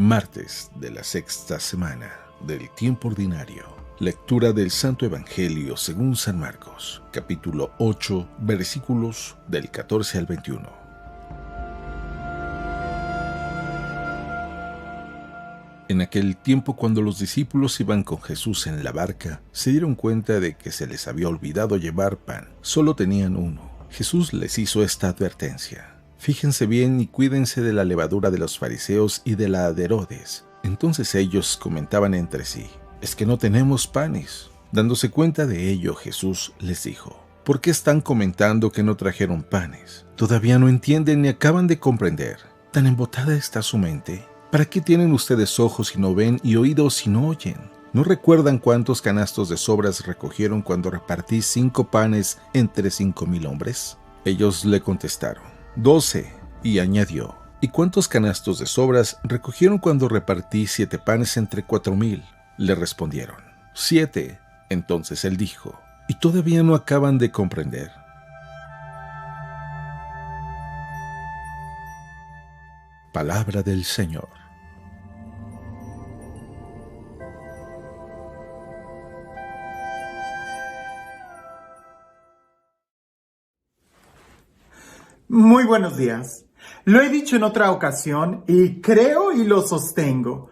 Martes de la sexta semana del tiempo ordinario. Lectura del Santo Evangelio según San Marcos, capítulo 8, versículos del 14 al 21. En aquel tiempo, cuando los discípulos iban con Jesús en la barca, se dieron cuenta de que se les había olvidado llevar pan. Solo tenían uno. Jesús les hizo esta advertencia: fíjense bien y cuídense de la levadura de los fariseos y de la de Herodes. Entonces ellos comentaban entre sí: es que no tenemos panes. Dándose cuenta de ello, Jesús les dijo: ¿por qué están comentando que no trajeron panes? ¿Todavía no entienden ni acaban de comprender? ¿Tan embotada está su mente? ¿Para qué tienen ustedes ojos si no ven y oídos si no oyen? ¿No recuerdan cuántos canastos de sobras recogieron cuando repartí 5 panes entre 5,000 hombres? Ellos le contestaron: 12, y añadió: ¿y cuántos canastos de sobras recogieron cuando repartí 7 panes entre 4,000? Le respondieron: 7. Entonces él dijo: ¿y todavía no acaban de comprender? Palabra del Señor. Muy buenos días. Lo he dicho en otra ocasión y creo y lo sostengo.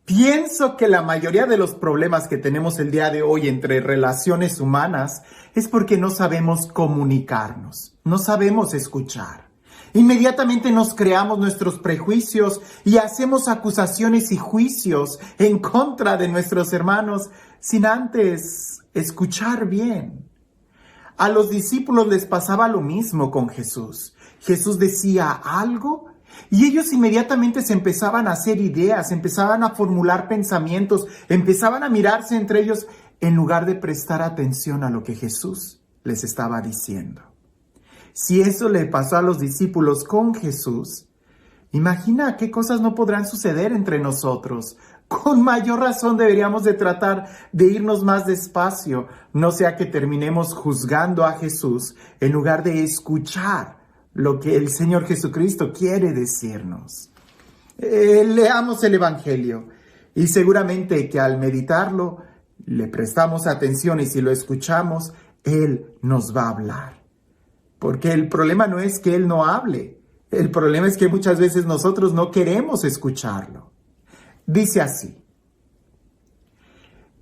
Pienso que la mayoría de los problemas que tenemos el día de hoy entre relaciones humanas es porque no sabemos comunicarnos, no sabemos escuchar. Inmediatamente nos creamos nuestros prejuicios y hacemos acusaciones y juicios en contra de nuestros hermanos sin antes escuchar bien. A los discípulos les pasaba lo mismo con Jesús. Jesús decía algo y ellos inmediatamente se empezaban a hacer ideas, empezaban a formular pensamientos, empezaban a mirarse entre ellos en lugar de prestar atención a lo que Jesús les estaba diciendo. Si eso le pasó a los discípulos con Jesús, imagina qué cosas no podrán suceder entre nosotros. Con mayor razón deberíamos de tratar de irnos más despacio, no sea que terminemos juzgando a Jesús en lugar de escuchar lo que el Señor Jesucristo quiere decirnos. Leamos el Evangelio y seguramente que al meditarlo le prestamos atención y si lo escuchamos, Él nos va a hablar. Porque el problema no es que Él no hable, el problema es que muchas veces nosotros no queremos escucharlo. Dice así: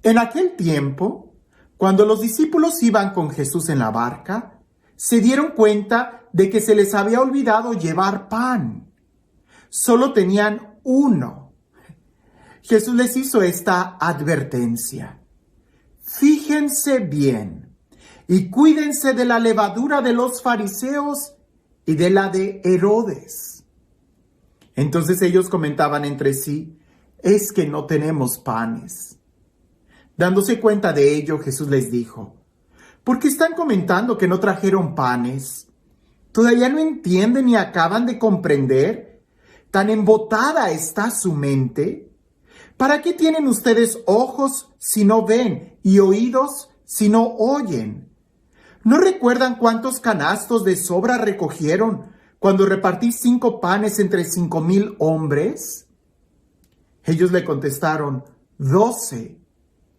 en aquel tiempo, cuando los discípulos iban con Jesús en la barca, se dieron cuenta de que se les había olvidado llevar pan. Solo tenían uno. Jesús les hizo esta advertencia: fíjense bien y cuídense de la levadura de los fariseos y de la de Herodes. Entonces ellos comentaban entre sí: es que no tenemos panes. Dándose cuenta de ello, Jesús les dijo: ¿por qué están comentando que no trajeron panes? ¿Todavía no entienden ni acaban de comprender? ¿Tan embotada está su mente? ¿Para qué tienen ustedes ojos si no ven y oídos si no oyen? ¿No recuerdan cuántos canastos de sobra recogieron cuando repartí 5 panes entre 5,000 hombres? Ellos le contestaron: 12.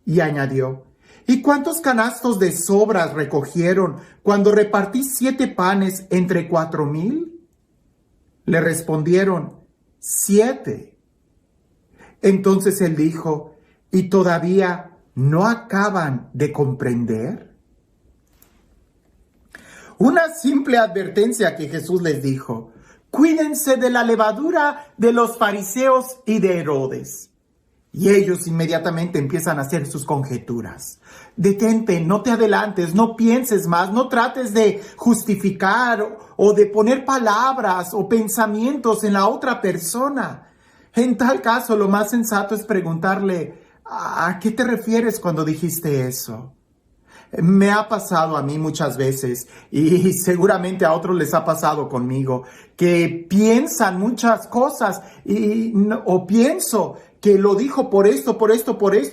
Y añadió: ¿y cuántos canastos de sobras recogieron cuando repartí 7 panes entre 4,000? Le respondieron: 7. Entonces él dijo: ¿y todavía no acaban de comprender? Una simple advertencia que Jesús les dijo: cuídense de la levadura de los fariseos y de Herodes. Y ellos inmediatamente empiezan a hacer sus conjeturas. Detente, no te adelantes, no pienses más, no trates de justificar o de poner palabras o pensamientos en la otra persona. En tal caso, lo más sensato es preguntarle: ¿a qué te refieres cuando dijiste eso? Me ha pasado a mí muchas veces y seguramente a otros les ha pasado conmigo, que piensan muchas cosas o pienso que lo dijo por esto,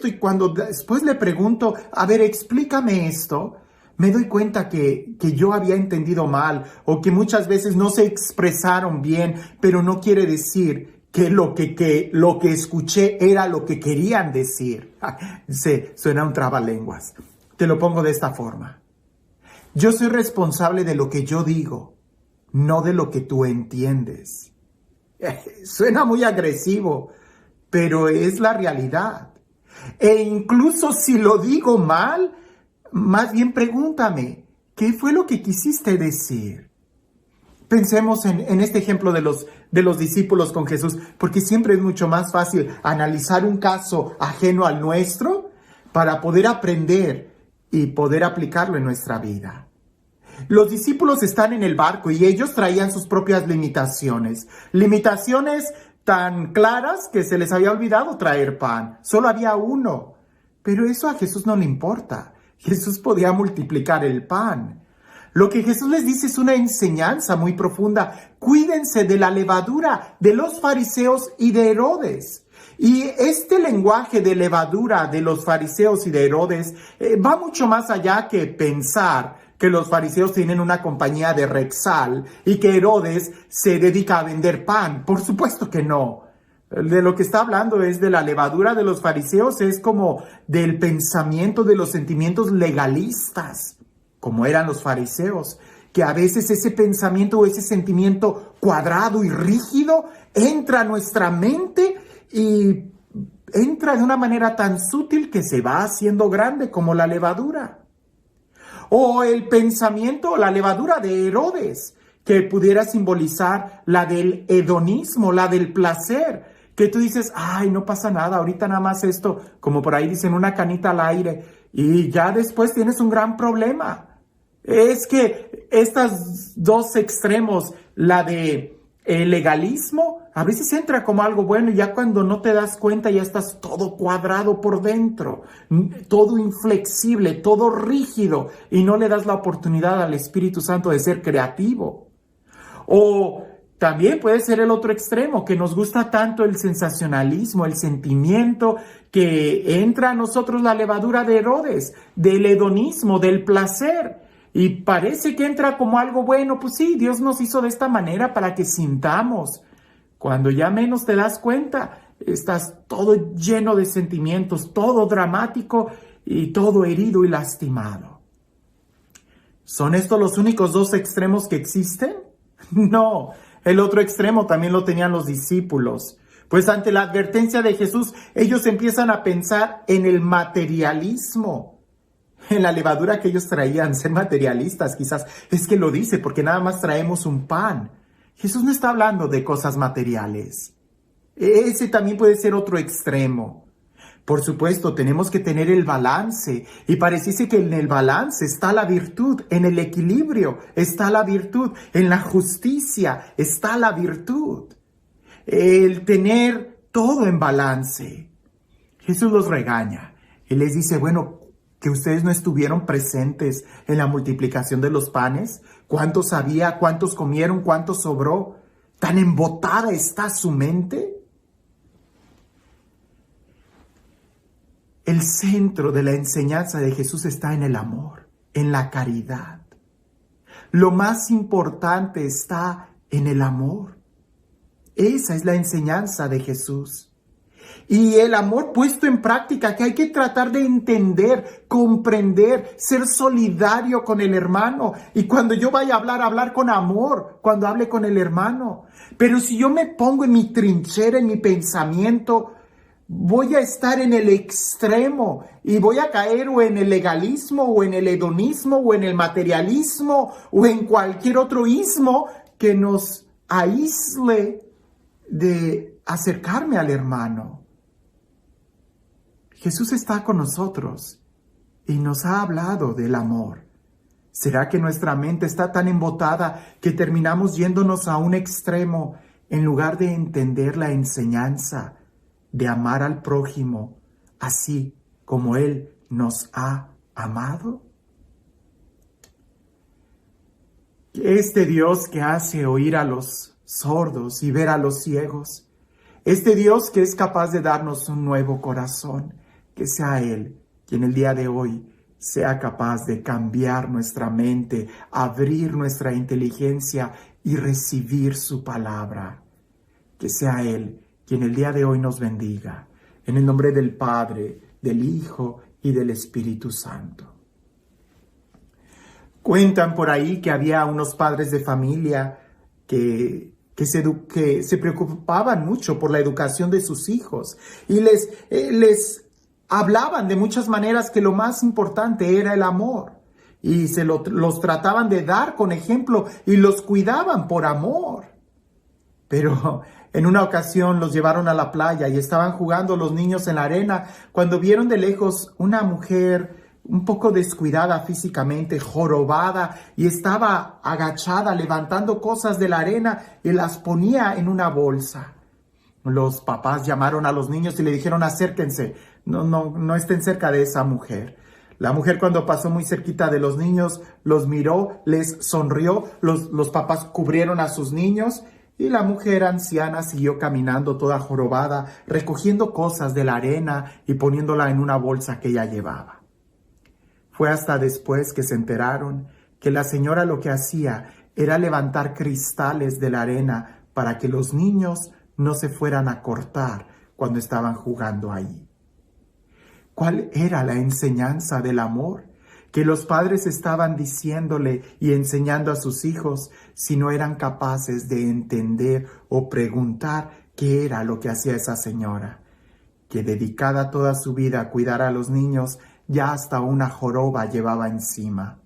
y cuando después le pregunto: a ver, explícame esto, me doy cuenta que yo había entendido mal o que muchas veces no se expresaron bien, pero no quiere decir que lo que escuché era lo que querían decir. Suena un trabalenguas. Te lo pongo de esta forma. Yo soy responsable de lo que yo digo, no de lo que tú entiendes. Suena muy agresivo, pero es la realidad. E incluso si lo digo mal, más bien pregúntame, ¿qué fue lo que quisiste decir? Pensemos en este ejemplo de los discípulos con Jesús, porque siempre es mucho más fácil analizar un caso ajeno al nuestro para poder aprender y poder aplicarlo en nuestra vida. Los discípulos están en el barco y ellos traían sus propias limitaciones. Limitaciones tan claras que se les había olvidado traer pan. Solo había uno. Pero eso a Jesús no le importa. Jesús podía multiplicar el pan. Lo que Jesús les dice es una enseñanza muy profunda. Cuídense de la levadura de los fariseos y de Herodes. Y este lenguaje de levadura de los fariseos y de Herodes va mucho más allá que pensar que los fariseos tienen una compañía de Rexall y que Herodes se dedica a vender pan. Por supuesto que no. De lo que está hablando es de la levadura de los fariseos, es como del pensamiento, de los sentimientos legalistas, como eran los fariseos, que a veces ese pensamiento o ese sentimiento cuadrado y rígido entra a nuestra mente y entra de una manera tan sutil que se va haciendo grande como la levadura. O el pensamiento, la levadura de Herodes, que pudiera simbolizar la del hedonismo, la del placer, que tú dices, ay, no pasa nada, ahorita nada más esto, como por ahí dicen, una canita al aire, y ya después tienes un gran problema. Es que estos dos extremos, la de el legalismo, a veces entra como algo bueno y ya cuando no te das cuenta ya estás todo cuadrado por dentro, todo inflexible, todo rígido y no le das la oportunidad al Espíritu Santo de ser creativo. O también puede ser el otro extremo, que nos gusta tanto el sensacionalismo, el sentimiento, que entra a nosotros la levadura de Herodes, del hedonismo, del placer. Y parece que entra como algo bueno, pues sí, Dios nos hizo de esta manera para que sintamos. Cuando ya menos te das cuenta, estás todo lleno de sentimientos, todo dramático y todo herido y lastimado. ¿Son estos los únicos dos extremos que existen? No, el otro extremo también lo tenían los discípulos. Pues ante la advertencia de Jesús, ellos empiezan a pensar en el materialismo. En la levadura que ellos traían, ser materialistas quizás, es que lo dice porque nada más traemos un pan. Jesús no está hablando de cosas materiales. Ese también puede ser otro extremo. Por supuesto, tenemos que tener el balance y pareciese que en el balance está la virtud, en el equilibrio está la virtud, en la justicia está la virtud. El tener todo en balance. Jesús los regaña y les dice, bueno, que ustedes no estuvieron presentes en la multiplicación de los panes. ¿Cuántos había? ¿Cuántos comieron? ¿Cuántos sobró? ¿Tan embotada está su mente? El centro de la enseñanza de Jesús está en el amor, en la caridad. Lo más importante está en el amor. Esa es la enseñanza de Jesús. Y el amor puesto en práctica, que hay que tratar de entender, comprender, ser solidario con el hermano. Y cuando yo vaya a hablar con amor, cuando hable con el hermano. Pero si yo me pongo en mi trinchera, en mi pensamiento, voy a estar en el extremo y voy a caer o en el legalismo, o en el hedonismo, o en el materialismo, o en cualquier otro ismo que nos aísle de acercarme al hermano. Jesús está con nosotros y nos ha hablado del amor. ¿Será que nuestra mente está tan embotada que terminamos yéndonos a un extremo en lugar de entender la enseñanza de amar al prójimo así como Él nos ha amado? Este Dios que hace oír a los sordos y ver a los ciegos, este Dios que es capaz de darnos un nuevo corazón, que sea Él quien el día de hoy sea capaz de cambiar nuestra mente, abrir nuestra inteligencia y recibir su palabra. Que sea Él quien el día de hoy nos bendiga. En el nombre del Padre, del Hijo y del Espíritu Santo. Cuentan por ahí que había unos padres de familia que se preocupaban mucho por la educación de sus hijos y les hablaban de muchas maneras que lo más importante era el amor y los trataban de dar con ejemplo y los cuidaban por amor. Pero en una ocasión los llevaron a la playa y estaban jugando los niños en la arena cuando vieron de lejos una mujer un poco descuidada físicamente, jorobada, y estaba agachada levantando cosas de la arena y las ponía en una bolsa. Los papás llamaron a los niños y le dijeron: acérquense, no estén cerca de esa mujer. La mujer, cuando pasó muy cerquita de los niños, los miró, les sonrió, los papás cubrieron a sus niños y la mujer anciana siguió caminando toda jorobada, recogiendo cosas de la arena y poniéndola en una bolsa que ella llevaba. Fue hasta después que se enteraron que la señora lo que hacía era levantar cristales de la arena para que los niños no se fueran a cortar cuando estaban jugando ahí. ¿Cuál era la enseñanza del amor que los padres estaban diciéndole y enseñando a sus hijos si no eran capaces de entender o preguntar qué era lo que hacía esa señora, que dedicada toda su vida a cuidar a los niños, ya hasta una joroba llevaba encima?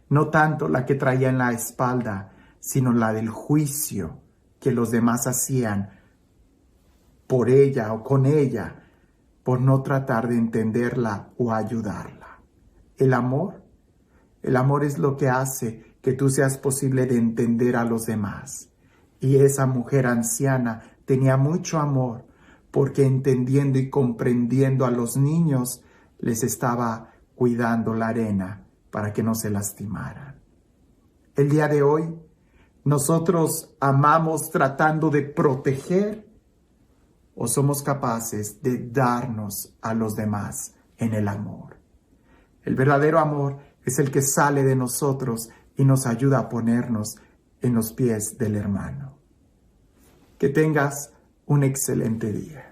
No tanto la que traía en la espalda, sino la del juicio que los demás hacían por ella o con ella, por no tratar de entenderla o ayudarla. El amor es lo que hace que tú seas posible de entender a los demás. Y esa mujer anciana tenía mucho amor, porque entendiendo y comprendiendo a los niños, les estaba cuidando la arena para que no se lastimaran. El día de hoy, nosotros amamos tratando de proteger, o somos capaces de darnos a los demás en el amor. El verdadero amor es el que sale de nosotros y nos ayuda a ponernos en los pies del hermano. Que tengas un excelente día.